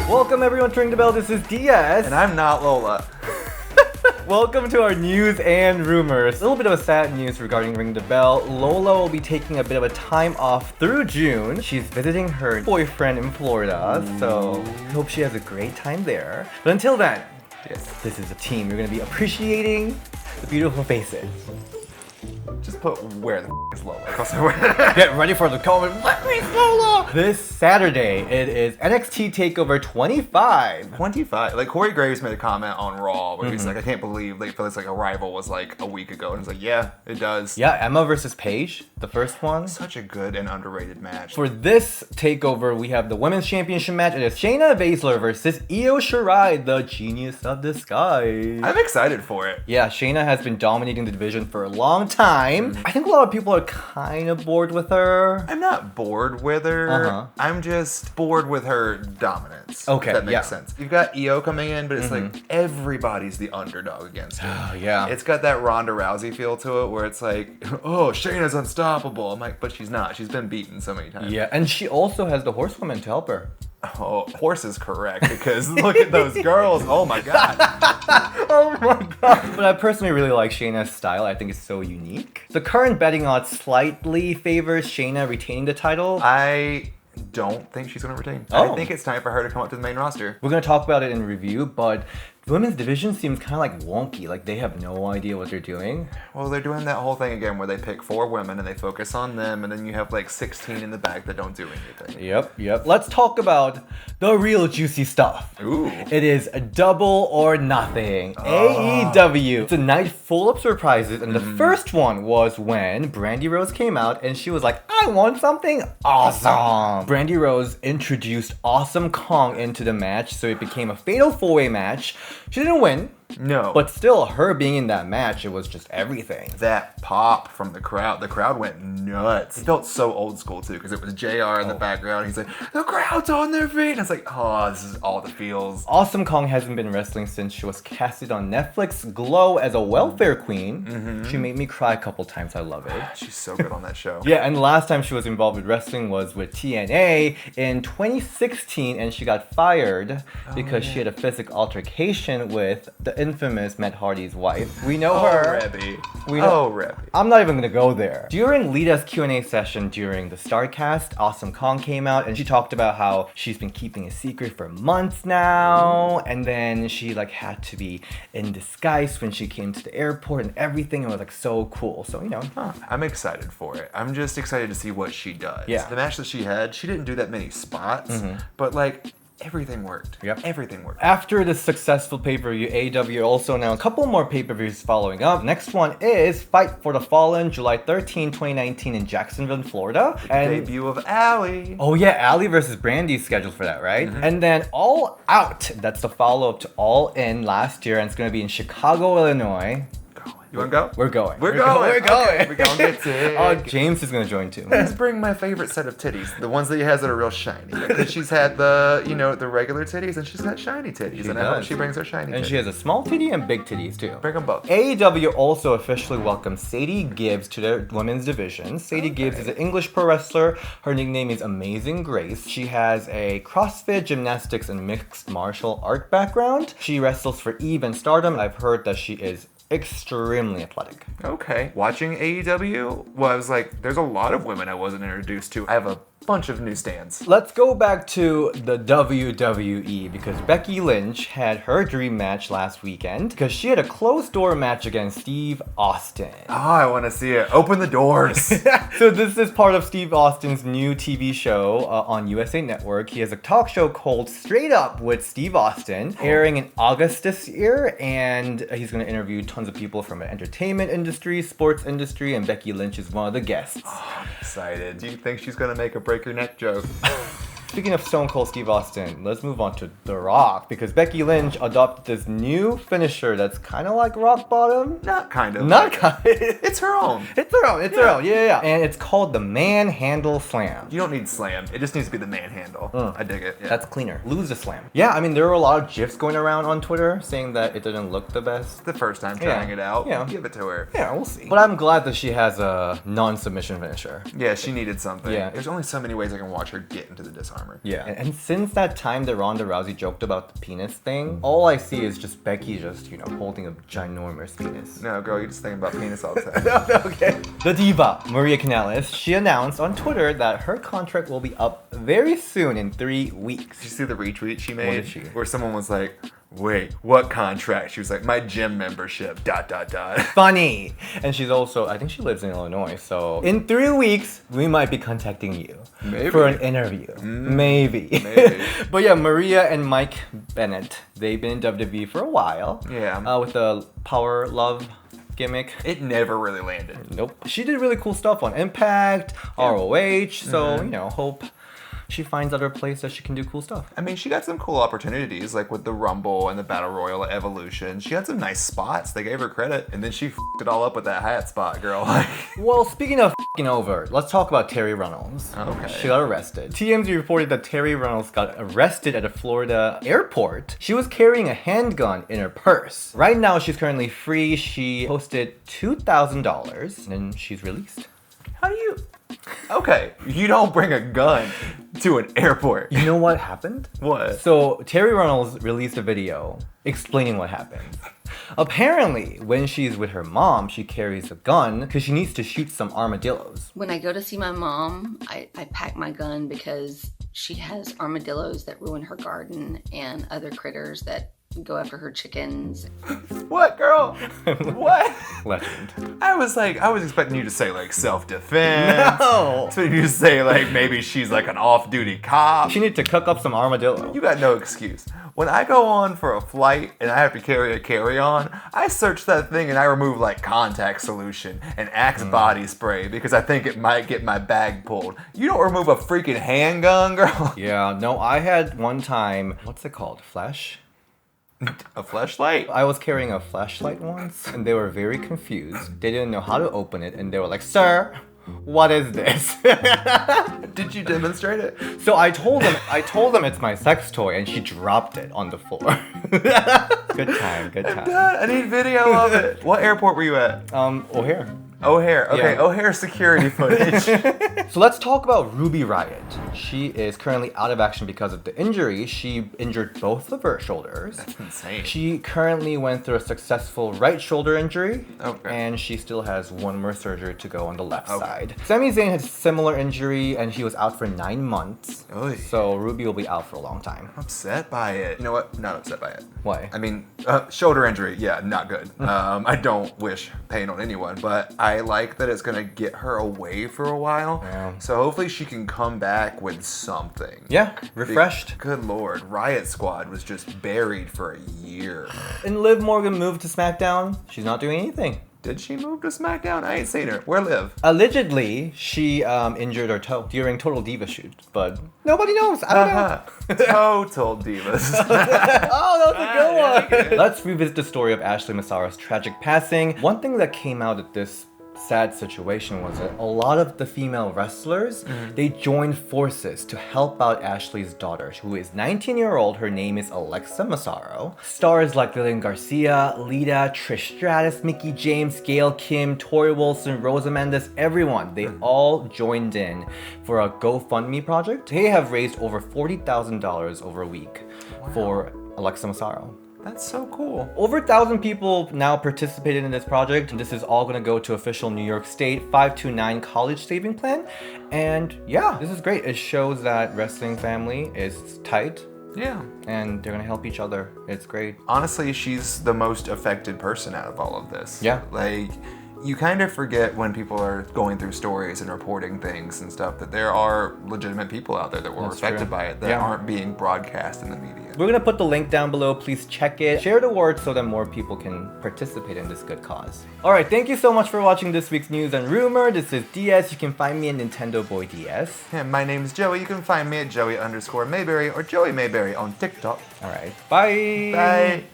Welcome everyone to Ring the Bell, this is Diaz. And I'm not Lola. Welcome to our news and rumors. A little bit of a sad news regarding Ring the Bell. Lola will be taking a bit of a time off through June. She's visiting her boyfriend in Florida, so I hope she has a great time there. But until then, Yes. this is a team. You're going to be appreciating the beautiful faces. Just put where the is Lola. Get ready for the comment. Where is Lola? This Saturday, it is NXT Takeover 25. 25. Like Corey Graves made a comment on Raw where he's like, I can't believe they feel it's like Arrival was like a week ago. And it's like, yeah, it does. Yeah, Emma versus Paige, the first one. Such a good and underrated match. For this takeover, we have the Women's Championship match. It is Shayna Baszler versus Io Shirai, the genius of disguise. I'm excited for it. Yeah, Shayna has been dominating the division for a long time. I think a lot of people are kind of bored with her. I'm not bored with her. I'm just bored with her dominance. Okay, if that makes yeah. sense. You've got Io coming in, but it's like everybody's the underdog against her. Oh, yeah. It's got that Ronda Rousey feel to it where it's like, oh, Shayna's unstoppable. I'm like, but she's not. She's been beaten so many times. Yeah, and she also has the horsewoman to help her. Oh, horse is correct because look at those girls. Oh my god. Oh my god. But I personally really like Shayna's style. I think it's so unique. The current betting odds slightly favors Shayna retaining the title. I don't think she's going to retain. Oh. I think it's time for her to come up to the main roster. We're going to talk about it in review, but the women's division seems kind of like wonky. Like they have no idea what they're doing. Well, they're doing that whole thing again where they pick 4 women and they focus on them, and then you have like 16 in the back that don't do anything. Yep. Let's talk about the real juicy stuff. Ooh. It is a double or nothing. AEW. It's a night full of surprises, and the first one was when Brandi Rose came out and she was like, I want something awesome. Brandi Rose introduced Awesome Kong into the match, so it became a fatal 4-way match. She didn't win. No. But still, her being in that match, it was just everything. That pop from the crowd went nuts. It felt so old school too because it was JR in the background. He's like, the crowd's on their feet. And it's like, oh, this is all the feels. Awesome Kong hasn't been wrestling since she was casted on Netflix Glow as a welfare queen. She made me cry a couple times. I love it. She's so good on that show. Yeah, and the last time she was involved with wrestling was with TNA in 2016, and she got fired because she had a physical altercation with the infamous Matt Hardy's wife. We know her. Rebby. Rebby. I'm not even gonna go there. During Lita's Q&A session during the Starcast, Awesome Kong came out and she talked about how she's been keeping a secret for months now, and then she like had to be in disguise when she came to the airport and everything. It was like so cool. So I'm excited for it. I'm just excited to see what she does. Yeah. The match that she had, she didn't do that many spots, but like everything worked. Yep. Everything worked. After the successful pay-per-view, AEW also announced a couple more pay-per-views following up. Next one is Fight for the Fallen, July 13, 2019 in Jacksonville, Florida. And Debut of Allie. oh yeah, Allie versus Brandy is scheduled for that, right? And then All Out, that's the follow-up to All In last year, and it's going to be in Chicago, Illinois. You want to go? We're going. We're going. Okay, we're going to get Oh, sick. James is going to join too. Let's bring my favorite set of titties. The ones that he has that are real shiny. Because she's had the, the regular titties and she's got shiny titties. I hope she brings her shiny titties. And she has a small titty and big titties too. Bring them both. AEW also officially welcomed Sadie Gibbs to their women's division. Sadie Gibbs is an English pro wrestler. Her nickname is Amazing Grace. She has a CrossFit, gymnastics, and mixed martial art background. She wrestles for Eve and Stardom. I've heard that she is extremely athletic. Okay. Watching AEW was like, there's a lot of women I wasn't introduced to. I have a bunch of newsstands. Let's go back to the WWE because Becky Lynch had her dream match last weekend because she had a closed door match against Steve Austin. Oh, I want to see it. Open the doors. So this is part of Steve Austin's new TV show on USA Network. He has a talk show called Straight Up with Steve Austin, airing in August this year, and he's going to interview tons of people from the entertainment industry, sports industry, and Becky Lynch is one of the guests. Oh, I'm excited. Do you think she's going to make a break your neck joke? Speaking of Stone Cold Steve Austin, let's move on to The Rock because Becky Lynch adopted this new finisher that's kind of like rock bottom. Not kind of. Not kind of. It's her own. It's her own. It's her own. Yeah. And it's called the Manhandle Slam. You don't need slam. It just needs to be the manhandle. I dig it. Yeah. That's cleaner. Lose the slam. Yeah, I mean, there were a lot of GIFs going around on Twitter saying that it didn't look the best. the first time trying it out. Yeah. Give it to her. Yeah, we'll see. But I'm glad that she has a non-submission finisher. Yeah, she needed something. Yeah. There's only so many ways I can watch her get into the disarm. armor. Yeah. And since that time that Ronda Rousey joked about the penis thing, all I see is just Becky just, holding a ginormous penis. No, girl, you're just thinking about penis all the time. Okay. The diva, Maria Kanellis, she announced on Twitter that her contract will be up very soon in 3 weeks. Did you see the retweet she made? What did she? Where someone was like, wait, what contract? She was like, my gym membership, ... Funny. And she's also, I think she lives in Illinois, so in 3 weeks, we might be contacting you. Maybe. For an interview. Maybe. Maybe. But yeah, Maria and Mike Bennett, they've been in WWE for a while. Yeah. With the Power Love gimmick. It never really landed. Nope. She did really cool stuff on Impact, ROH, so, hope she finds other place that she can do cool stuff. I mean, she got some cool opportunities, like with the Rumble and the Battle Royal at Evolution. She had some nice spots. They gave her credit, and then she f***ed it all up with that hat spot, girl. Well, speaking of f***ing over, let's talk about Terri Runnels. Okay. She got arrested. TMZ reported that Terri Runnels got arrested at a Florida airport. She was carrying a handgun in her purse. Right now, she's currently free. She posted $2,000, and she's released. How do you... Okay, you don't bring a gun to an airport. You know what happened? What? So Terri Runnels released a video explaining what happened. Apparently, when she's with her mom, she carries a gun because she needs to shoot some armadillos. When I go to see my mom, I pack my gun because she has armadillos that ruin her garden and other critters that go after her chickens. What, girl? What? Legend. I was expecting you to say like self-defense. No! Expecting you to say like maybe she's like an off-duty cop. She needs to cook up some armadillo. You got no excuse. When I go on for a flight and I have to carry a carry-on, I search that thing and I remove like contact solution and Axe body spray because I think it might get my bag pulled. You don't remove a freaking handgun, girl. Yeah, no, I had one time, what's it called? Flash? A flashlight? I was carrying a flashlight once, and they were very confused. They didn't know how to open it, and they were like, "Sir, what is this?" Did you demonstrate it? So I told them it's my sex toy, and she dropped it on the floor. Good time. Dad, I need video of it. What airport were you at? O'Hare. O'Hare. Okay, Yeah. O'Hare security footage. So let's talk about Ruby Riott. She is currently out of action because of the injury. She injured both of her shoulders. That's insane. She currently went through a successful right shoulder injury. Okay. And she still has one more surgery to go on the left Okay. side. Sami Zayn had a similar injury and he was out for 9 months. Oy. So Ruby will be out for a long time. Upset by it. You know what? Not upset by it. Why? I mean, shoulder injury, yeah, not good. I don't wish pain on anyone, but I like that it's gonna get her away for a while. Yeah. So hopefully she can come back with something. Yeah, refreshed. Good lord, Riott Squad was just buried for a year. And Liv Morgan moved to SmackDown. She's not doing anything. Did she move to SmackDown? I ain't seen her. Where Liv? Allegedly, she injured her toe during Total Diva shoot, but nobody knows. I don't know. Total divas. Oh, that was a good yeah, one. Let's revisit the story of Ashley Massaro's tragic passing. One thing that came out of this sad situation was that a lot of the female wrestlers, they joined forces to help out Ashley's daughter, who is 19-year-old. Her name is Alexa Massaro. Stars like Lillian Garcia, Lita, Trish Stratus, Mickie James, Gail Kim, Tori Wilson, Rosa Mendes, everyone, they all joined in for a GoFundMe project. They have raised over $40,000 over a week for Alexa Massaro. That's so cool. Over 1,000 people now participated in this project, and this is all going to go to official New York State 529 college saving plan. And yeah, this is great. It shows that wrestling family is tight. Yeah. And they're going to help each other. It's great. Honestly, she's the most affected person out of all of this. Yeah. Like, you kind of forget when people are going through stories and reporting things and stuff that there are legitimate people out there that were That's affected true. by it that Yeah. aren't being broadcast in the media. We're going to put the link down below. Please check it. Share the word so that more people can participate in this good cause. All right, thank you so much for watching this week's News and Rumor. This is DS. You can find me at Nintendo Boy DS. And my name's Joey. You can find me at Joey_Mayberry or Joey Mayberry on TikTok. All right, bye. Bye.